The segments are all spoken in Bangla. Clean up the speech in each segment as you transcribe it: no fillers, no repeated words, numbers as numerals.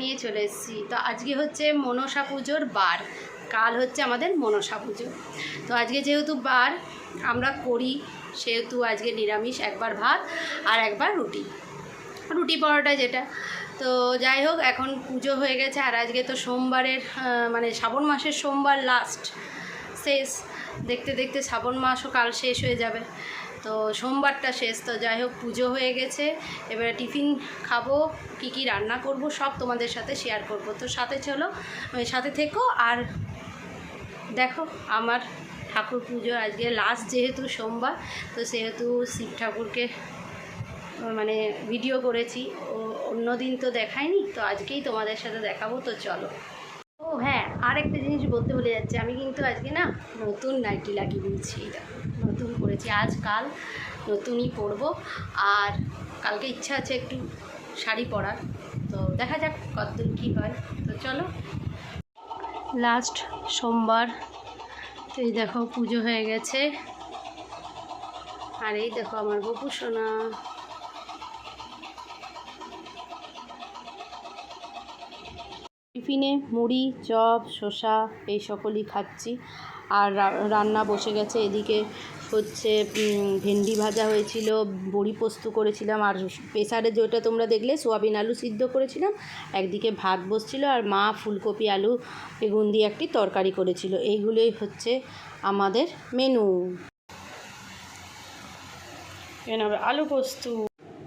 নিয়ে চলে এসেছি। তো আজকে হচ্ছে মনসা পুজোর বার, কাল হচ্ছে আমাদের মনসা পুজো। তো আজকে যেহেতু বার আমরা করি, সেহেতু আজকে নিরামিষ, একবার ভাত আর একবার রুটি পরোটা যেটা। তো যাই হোক, এখন পুজো হয়ে গেছে আর আজকে তো সোমবারের মানে শ্রাবণ মাসের সোমবার লাস্ট, শেষ। দেখতে দেখতে শ্রাবণ মাসও কাল শেষ হয়ে যাবে, তো সোমবারটা শেষ। তো যাই হোক, পুজো হয়ে গেছে, এবারে টিফিন খাবো, কী রান্না করব সব তোমাদের সাথে শেয়ার করব। তো সাথে চলো, সাথে থেকো আর দেখো। আমার ঠাকুর পুজো আজকে লাস্ট, যেহেতু সোমবার, তো সেহেতু শিব ঠাকুরকে মানে ভিডিও করেছি, অন্য দিন তো দেখাইনি, তো আজকেই তোমাদের সাথে দেখাবো। তো চলো। ও হ্যাঁ, আর একটা জিনিস বলতে ভুলে যাচ্ছি, আমি কিন্তু আজকে না নতুন নাইটি লাগিয়ে দিয়েছি। এটা নতুন করেছি, আজ কাল নতুনই পরবো। আর কালকে ইচ্ছা আছে একটু শাড়ি পরার, তো দেখা যাক কতদূর কী হয়। তো চলো, লাস্ট সোমবার। তো এই দেখো পুজো হয়ে গেছে, আর এই দেখো আমার গপু সোনা। টিফিনে মুড়ি, চপ, শসা এই সকলই খাচ্ছি। আর রান্না বসে গেছে, এদিকে হচ্ছে ভেন্ডি ভাজা হয়েছিল, বড়ি পোস্ত করেছিলাম, আর প্রেসারে যেটা তোমরা দেখলে সোয়াবিন আলু সিদ্ধ করেছিলাম। একদিকে ভাত বসছিল, আর মা ফুলকপি আলু বেগুন দিয়ে একটি তরকারি করেছিল। এইগুলোই হচ্ছে আমাদের মেনু। আলু পোস্ত,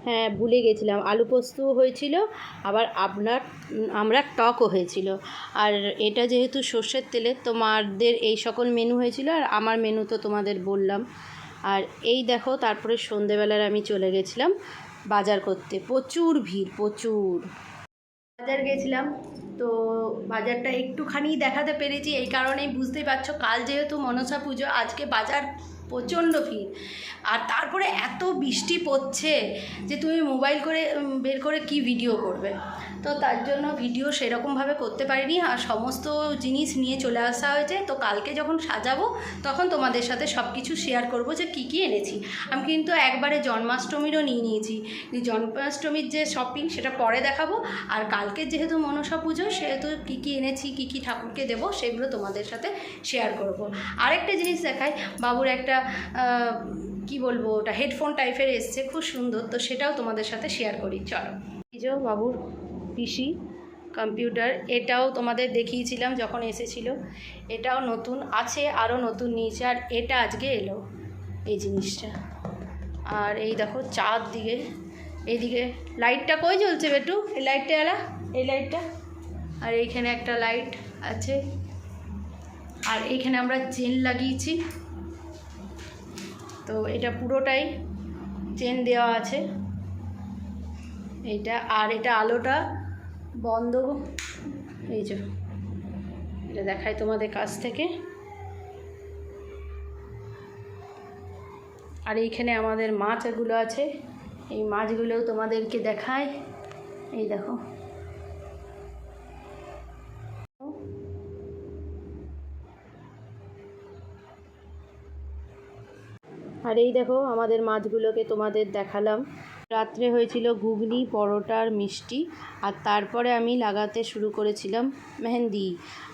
হ্যাঁ ভুলে গেছিলাম, আলু পোস্ত হয়েছিল, আবার আমরা টকও হয়েছিল। আর এটা যেহেতু সর্ষের তেলে, তোমাদের এই সকল মেনু হয়েছিল, আর আমার মেনু তো তোমাদের বললাম। আর এই দেখো, তারপরে সন্ধেবেলার আমি চলে গেছিলাম বাজার করতে। প্রচুর ভিড়, প্রচুর। বাজার গেছিলাম, তো বাজারটা একটুখানি দেখাতে পেরেছি এই কারণেই, বুঝতেই পারছো কাল যেহেতু মনসা পুজো, আজকে বাজার প্রচণ্ড ভিড়। আর তারপরে এত বৃষ্টি পড়ছে যে তুমি মোবাইল বের করে কি ভিডিও করবে, তো তার জন্য ভিডিও সেরকমভাবে করতে পারিনি। আর সমস্ত জিনিস নিয়ে চলে আসা হয়েছে, তো কালকে যখন সাজাবো তখন তোমাদের সাথে সব কিছু শেয়ার করব যে কী এনেছি। আমি কিন্তু একবারে জন্মাষ্টমীরও নিয়ে নিয়েছি, জন্মাষ্টমীর যে শপিং সেটা পরে দেখাবো। আর কালকে যেহেতু মনসা পুজো, সেহেতু কী এনেছি, কী ঠাকুরকে দেবো, সেগুলো তোমাদের সাথে শেয়ার করব। আরেকটা জিনিস দেখাই, বাবুর একটা কি বলবো, ওটা হেডফোন টাইপের এসছে, খুব সুন্দর, তো সেটাও তোমাদের সাথে শেয়ার করি। চলো, এই যে বাবুর পিসি কম্পিউটার, এটাও তোমাদের দেখিয়েছিলাম যখন এসেছিল। এটাও নতুন আছে, আরও নতুন নিয়েছে, আর এটা আজকে এলো এই জিনিসটা। আর এই দেখো চার দিকে, এইদিকে লাইটটা কই জ্বলছে বেটু, এই লাইটটা এলা, এই লাইটটা, আর এইখানে একটা লাইট আছে। আর এইখানে আমরা চেন লাগিয়েছি, তো এটা পুরোটাই চেন দেওয়া আছে এইটা। আর এটা আলোটা বন্ধ, এই যে এটা দেখায় তোমাদের কাছ থেকে। আর এইখানে আমাদের মাছ এগুলো আছে, এই মাছগুলোও তোমাদেরকে দেখায়, এই দেখো। আর এই দেখো আমাদের মাছগুলোকে তোমাদের দেখালাম। রাত্রে হয়েছিল ঘুগনি, পরোটা আর মিষ্টি, আর তারপরে আমি লাগাতে শুরু করেছিলাম মেহেন্দি,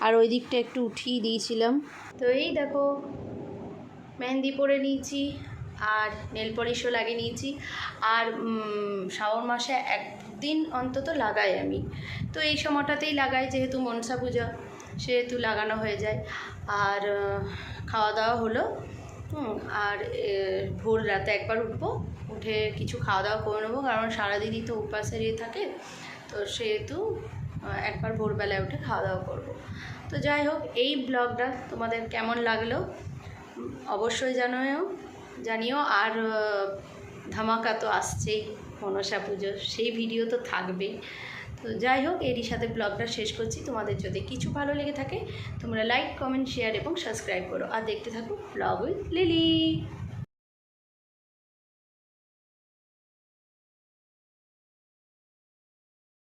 আর ওই দিকটা একটু উঠিয়ে দিয়েছিলাম। তো এই দেখো মেহেন্দি পরে নিয়েছি, আর নেল পলিশও লাগিয়ে নিয়েছি। আর শ্রাবণ মাসে একদিন অন্তত লাগাই আমি, তো এই সময়টাতেই লাগাই, যেহেতু মনসা পূজা সেহেতু লাগানো হয়ে যায়। আর খাওয়া দাওয়া হলো, আর ভোর রাতে একবার উঠবো, উঠে কিছু খাওয়া দাওয়া করে নেবো, কারণ সারাদিনই তো উপাসের থাকে, তো সেহেতু একবার ভোরবেলায় উঠে খাওয়া দাওয়া করবো। তো যাই হোক, এই ব্লগটা তোমাদের কেমন লাগলো অবশ্যই জানিও। আর ধামাকা তো আসছেই, মনসা পুজো, সেই ভিডিও তো থাকবেই। তো যাই হোক, এরই সাথে ব্লগটা শেষ করছি। তোমাদের যদি কিছু ভালো লেগে থাকে, তোমরা লাইক, কমেন্ট, শেয়ার এবং সাবস্ক্রাইব করো, আর দেখতে থাকো ব্লগ উইথ লিলি।